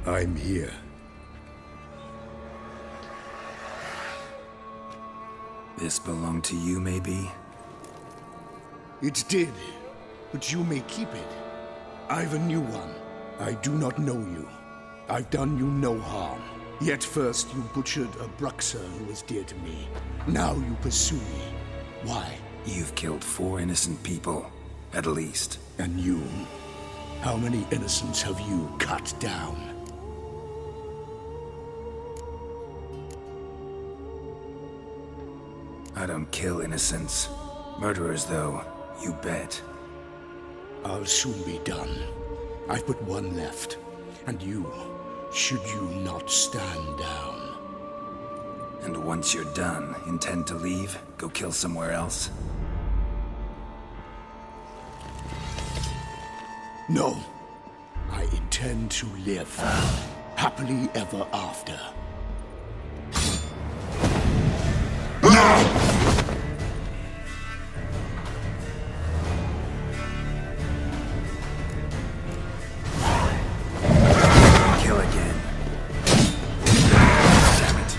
I'm here. This belonged to you, maybe? It did, but you may keep it. I've a new one. I do not know you. I've done you no harm. Yet first you butchered a Bruxer who was dear to me. Now you pursue me. Why? You've killed 4 innocent people, at least. And you? How many innocents have you cut down? I don't kill innocents. Murderers, though, you bet. I'll soon be done. I've but one left. And you, should you not stand down. And once you're done, intend to leave? Go kill somewhere else? No. I intend to live. Happily ever after. Kill again. Damn it.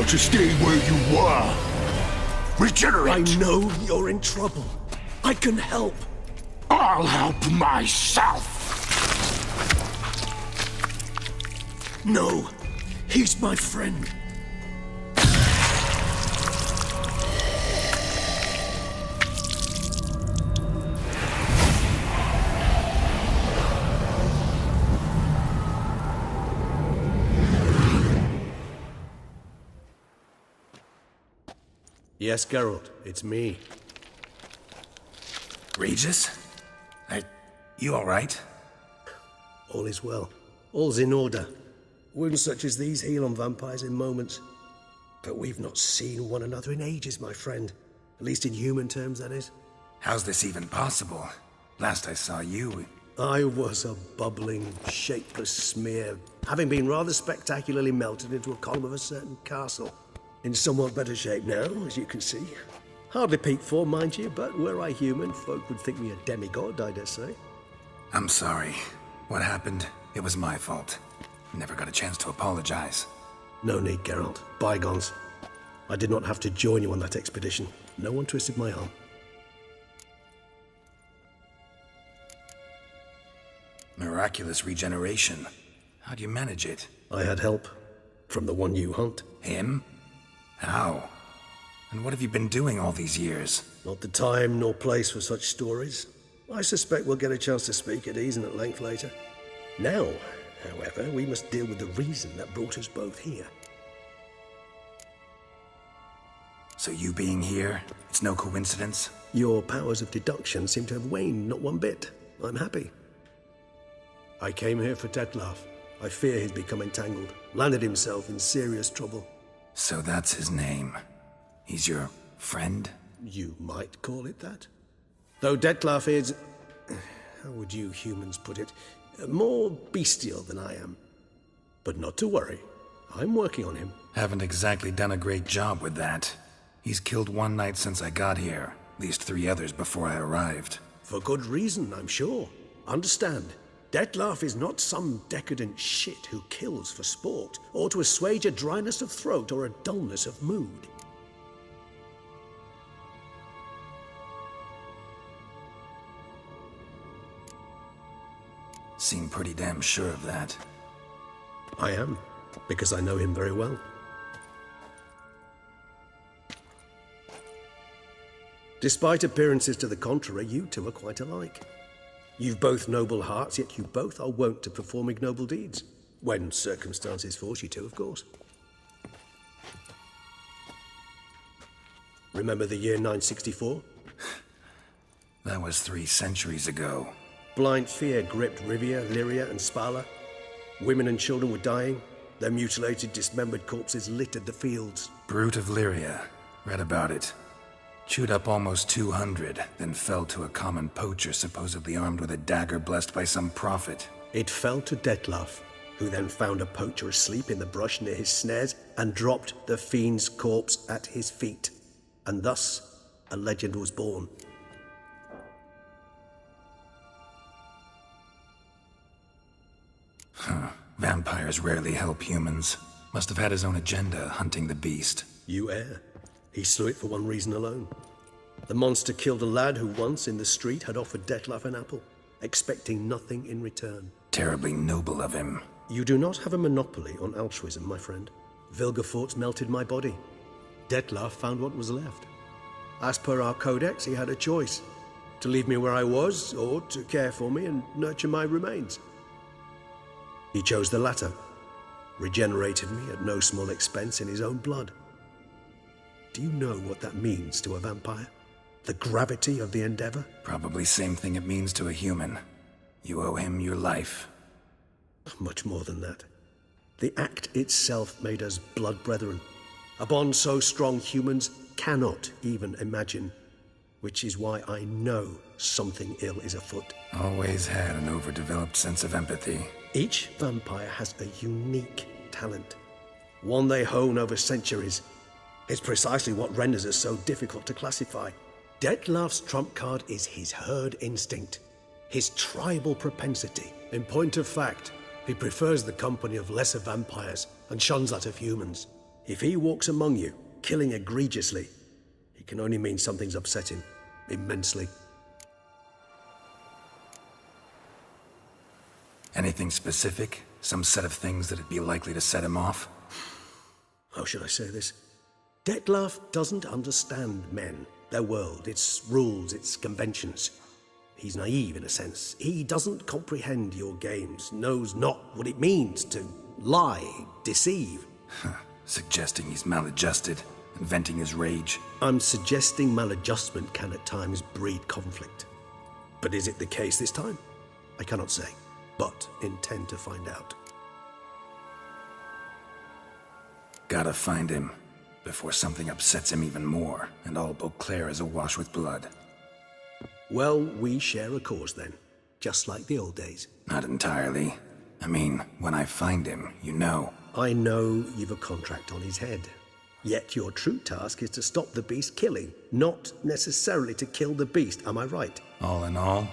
To stay where you were. Regenerate! I know you're in trouble. I can help. I'll help myself! No, he's my friend. Yes, Geralt, it's me. Regis? You alright? All is well. All's in order. Wounds such as these heal on vampires in moments. But we've not seen one another in ages, my friend. At least in human terms, that is. How's this even possible? Last I saw you... I was a bubbling, shapeless smear, having been rather spectacularly melted into a column of a certain castle. In somewhat better shape now, as you can see. Hardly peak form, mind you, but were I human, folk would think me a demigod, I dare say. I'm sorry. What happened? It was my fault. Never got a chance to apologize. No need, Geralt. Bygones. I did not have to join you on that expedition. No one twisted my arm. Miraculous regeneration. How'd you manage it? I had help. From the one you hunt. Him? How? And what have you been doing all these years? Not the time nor place for such stories. I suspect we'll get a chance to speak at ease and at length later. Now, however, we must deal with the reason that brought us both here. So you being here, it's no coincidence? Your powers of deduction seem to have waned not one bit. I'm happy. I came here for Dattlaff. I fear he's become entangled, landed himself in serious trouble. So that's his name. He's your friend? You might call it that. Though Dattlaff is, how would you humans put it, more bestial than I am. But not to worry. I'm working on him. Haven't exactly done a great job with that. He's killed one knight since I got here, at least 3 others before I arrived. For good reason, I'm sure. Understand, Dattlaff is not some decadent shit who kills for sport, or to assuage a dryness of throat or a dullness of mood. Seem pretty damn sure of that. I am, because I know him very well. Despite appearances to the contrary, you two are quite alike. You've both noble hearts, yet you both are wont to perform ignoble deeds. When circumstances force you to, of course. Remember the year 964? That was 3 centuries ago. Blind fear gripped Rivia, Lyria, and Spala. Women and children were dying. Their mutilated, dismembered corpses littered the fields. Brute of Lyria. Read about it. Chewed up almost 200, then fell to a common poacher supposedly armed with a dagger blessed by some prophet. It fell to Dattlaff, who then found a poacher asleep in the brush near his snares and dropped the fiend's corpse at his feet. And thus, a legend was born. Vampires rarely help humans. Must have had his own agenda, hunting the beast. You err. He slew it for one reason alone. The monster killed a lad who once, in the street, had offered Dattlaff an apple, expecting nothing in return. Terribly noble of him. You do not have a monopoly on altruism, my friend. Vilgefortz melted my body. Dattlaff found what was left. As per our codex, he had a choice. To leave me where I was, or to care for me and nurture my remains. He chose the latter. Regenerated me at no small expense in his own blood. Do you know what that means to a vampire? The gravity of the endeavor? Probably same thing it means to a human. You owe him your life. Much more than that. The act itself made us blood brethren. A bond so strong humans cannot even imagine. Which is why I know something ill is afoot. Always had an overdeveloped sense of empathy. Each vampire has a unique talent. One they hone over centuries. It's precisely what renders us so difficult to classify. Dattlaff's trump card is his herd instinct, his tribal propensity. In point of fact, he prefers the company of lesser vampires and shuns that of humans. If he walks among you, killing egregiously, it can only mean something's upset him, immensely. Anything specific? Some set of things that'd be likely to set him off? How should I say this? Dattlaff doesn't understand men, their world, its rules, its conventions. He's naive in a sense. He doesn't comprehend your games, knows not what it means to lie, deceive. Suggesting he's maladjusted, and venting his rage. I'm suggesting maladjustment can at times breed conflict. But is it the case this time? I cannot say, but intend to find out. Gotta find him, before something upsets him even more, and all Beauclair is awash with blood. Well, we share a cause then, just like the old days. Not entirely. I mean, when I find him, you know. I know you've a contract on his head. Yet your true task is to stop the beast killing, not necessarily to kill the beast, am I right? All in all,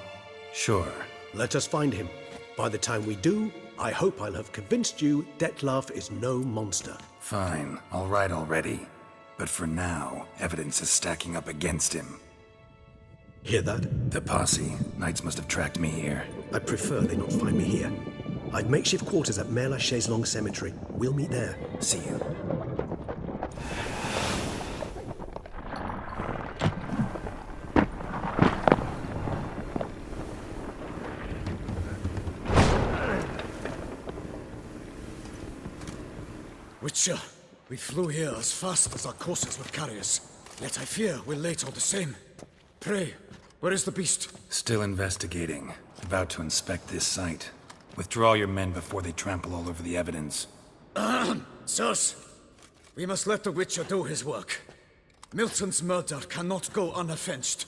sure. Let us find him. By the time we do, I hope I'll have convinced you Dattlaff is no monster. Fine, all right already. But for now, evidence is stacking up against him. Hear that? The posse. Knights must have tracked me here. I prefer they not find me here. I've makeshift quarters at Mère Lachaise Long Cemetery. We'll meet there. See you. Witcher, we flew here as fast as our courses would carry us. Yet I fear we're late all the same. Pray, where is the beast? Still investigating. About to inspect this site. Withdraw your men before they trample all over the evidence. Sirs, we must let the Witcher do his work. Milton's murder cannot go unavenged.